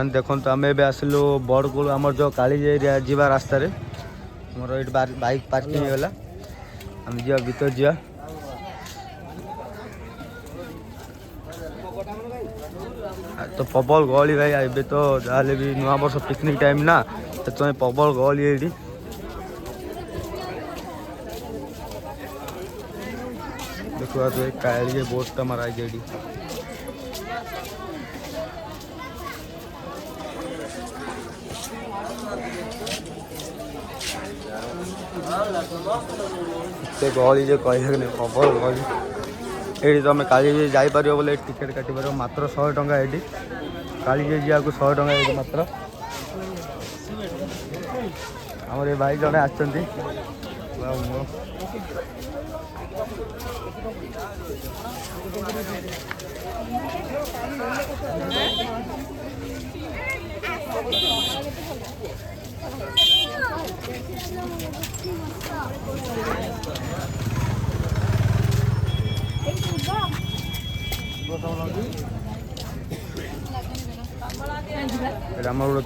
मैंने देखो आम ए आसलु बड़कूल आम जो काली एरिया जीवा रास्त मोर ये बाइक पार्किंग होगा आम जा भीतर जा तो प्रबल गहली भाई ए तो जहाँ भी नुआ वर्ष पिकनिक टाइम ना तो प्रबल गहली ये देखा तो काली बोर्डटा मारा है गहली जो कह प्रबल गहली ये तुम काली जापर बोले टिकेट काटी पार मात्र 100 टंका ये काली जा 100 टंका ये मात्र आमर ये भाई जड़े आसती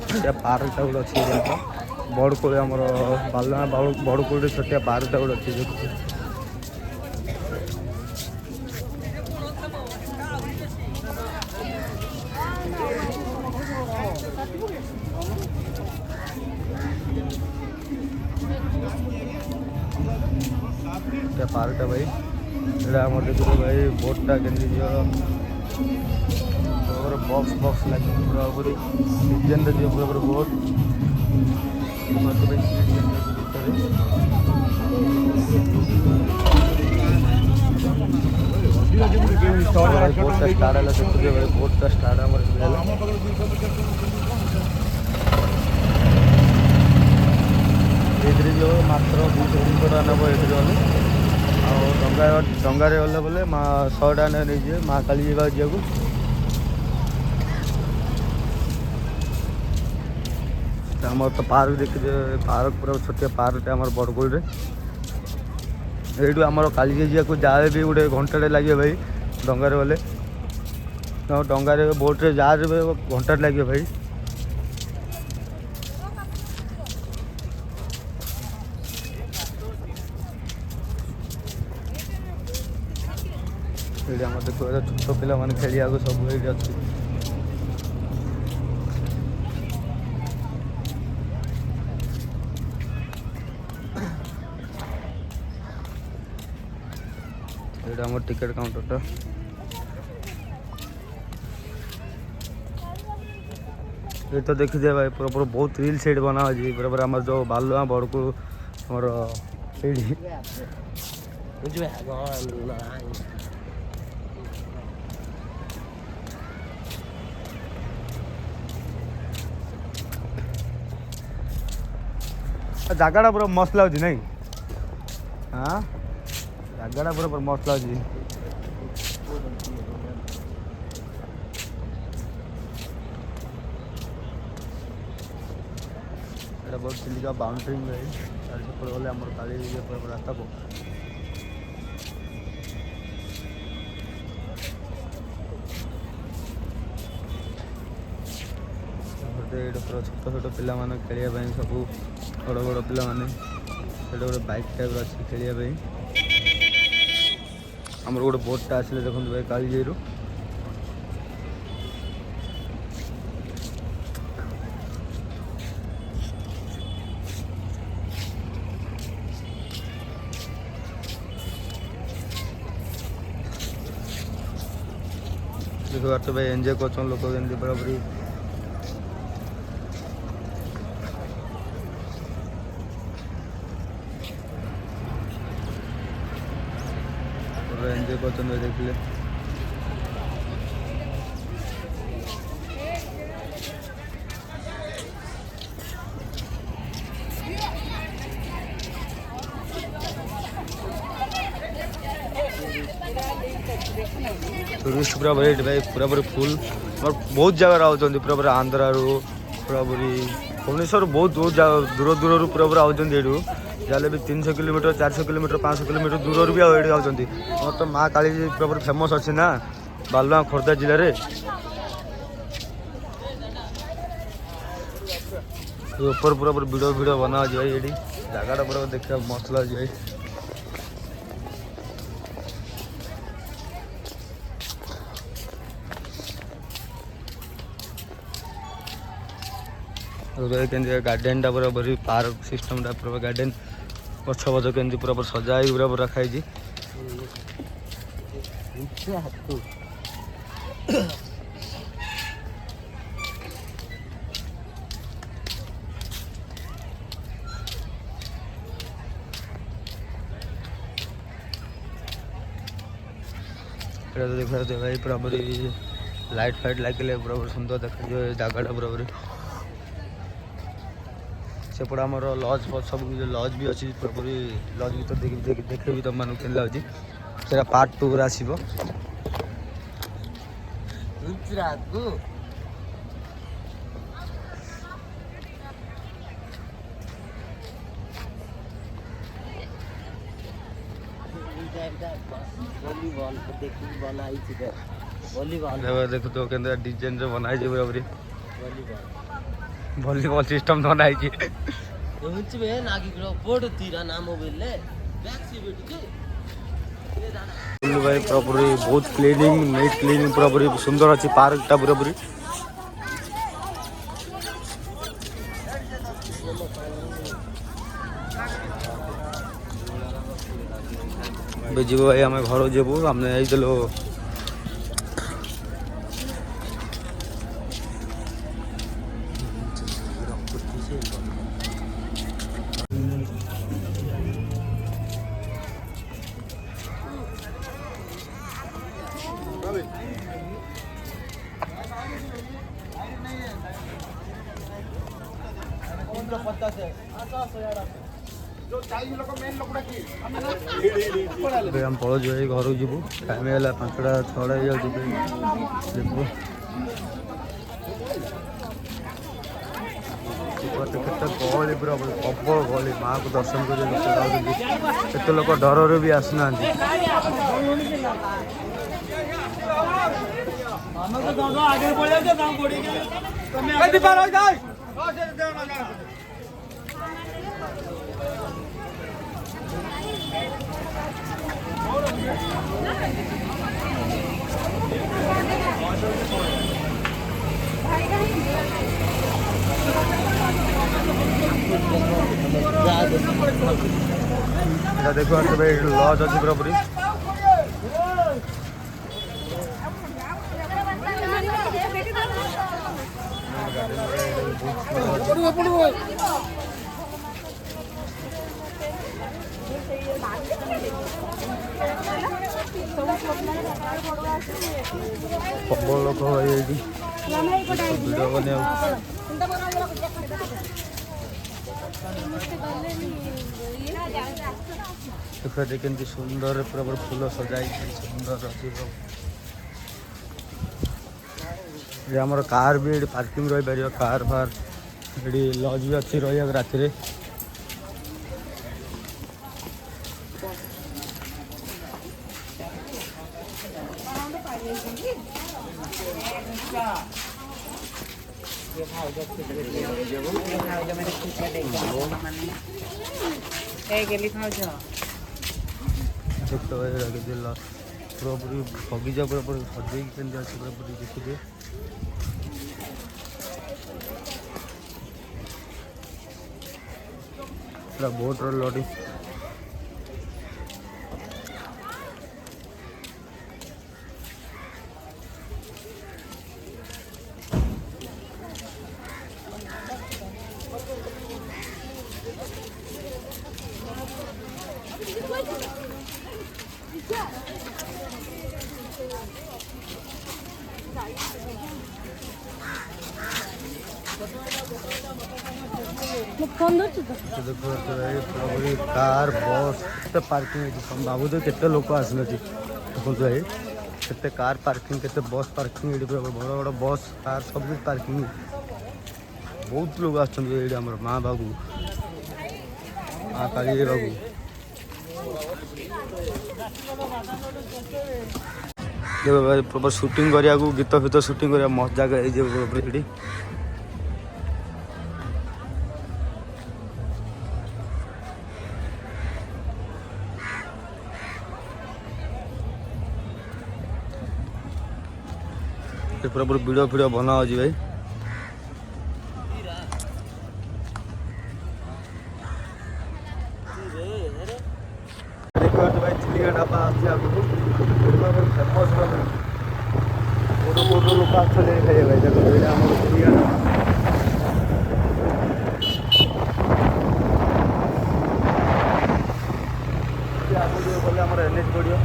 छोटिया पार्कटा गोटे अच्छी बड़कूल आम बालुआ बड़कूल छोटिया पार्कटा गोटे अच्छी पार्कटा भाई ये आम देखो भाई बोटटा के बॉक्स बॉक्स लगे पूरा पूरी डिजाइन दिए पूरा पूरा बोट बोटटा स्टार्ट है देखिए भाई बोटटा स्टार्ट है जो मात्र 200 टका नब ये डंगारे गले बोले 100 टका नहीं माँ काली जावा को आम तो पार्क देखिए पार्क पूरा छोटिया पार्कटे आम बड़कूल यू आम काली जा जहाँ भी गोटे घंटे लगे भाई डंगारे गले डंगारे बोट्रे जहाँ घंटे लगे भाई ये आम देखो छोट पिला मैंने खेलिया सब ये अच्छी ये टिकेट काउंटरटा ये तो देखी जाए भाई पूरा पूरा बहुत रील सेट बना पूरा पूरा आम जो बालुआ बड़कू आमर जगह पूरा मस्त लगे नहीं हाँ जगह पूरा पूरा मस्त लगे बहुत चिलिका बाउंड्री में गले आम काली रास्ता को पूरा छोट छोट पिला खेलिया सब बड़ बड़ पिला गोटे बाइक टाइप अच्छी खेलिया आमर गोटे बोटटा आसिले देखो भाई काली जाई देखो भाई एंजॉय कर लोक बराबरी एंजॉय कर देखिए टूरिस्ट पूरा भाई पूरा पूरी फुल और बहुत जगह आउट पूरा पूरा आंध्रा पूरा पूरी भुवनेश्वर बहुत दूर दूर पूरा पूरा आउट जहाँ भी 300 किलोमीटर 400 किलोमीटर 500 किलोमीटर दूर भी ये आउट तो माँ काली पूरा पूरी फेमस अच्छी ना बालुआ खोर्धा जिले में ऊपर पूरा पूरा वीडियो वीडियो बना हो भाई। ये जगह पूरा देखा मस्त लगे भाई। गार्डेन टा पूरा पूरी पार्क सिस्टम टा पूरा गार्डेन पछ पछ के पूरा पूरा सजा पूरा पूरा रखाई। देखा भाई पूरा पूरी लाइट फाइट लगे पूरा पूरी सुंदर देखा जगह पूरा पूरी सेपटे आम लज फज सब लज भी अच्छी पूरा पूरी लज भी तो देखे भी तुम मानक केन लगे से पार्ट 2 आसो। देखो तो डिजाइन बनाई पूरा पूरी वॉलीबॉल सिस्टम बनाई भाई पूरा पूरी बहुत क्लीनिंग नीट क्लीनिंग पूरा पूरी सुंदर अच्छी पार्क टा पूरा पूरी जीव भाई आम घर जीवु आम जाइलु हम पड़ो घर जीवु टाइम है 5टा 6टा जीवु गहली पूरा प्रबल गहली माँ को दर्शन कर लोक डर भी आसना देखो लज अच्छी पूरा पूरी प्रबल लोक वीडियो बने देखते सुंदर पूरा फूल सजाई सुंदर अच्छी आमर कार भी ये पार्किंग रही पार कार फार ये लज भी अच्छी रही राति पूरा पूरी बगीचा पूरा पूरी सजे पूरा पूरी देखिए पूरा बोट लड़ी देखो कार बस के पार्किंग भावु तो केते लोक आसने देखो भाई केते कार पार्किंग केते बस पार्किंग बड़ बड़ बस कार सब पार्किंग बहुत लोग आम माँ बाबू माँ काली बाबू देखो भाई प्रॉपर शूटिंग करिया गीत फित शूटिंग करिया मस्त जगह ये पूरा पूरा वीडियो फिडियो बना हो भाई देखो भाई चिलिका ढाबा आसी आगु फेमस कोटो लोक आसले खाइए भाई देखो ये आम चिलिका ढाबा गले आम एनएच पड़ो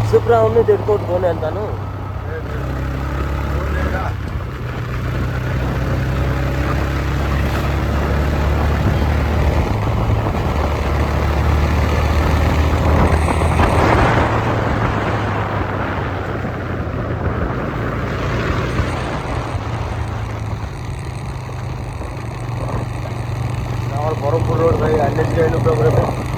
Supra only they coat bone and no. Berhampur road भाई एनएच जाइन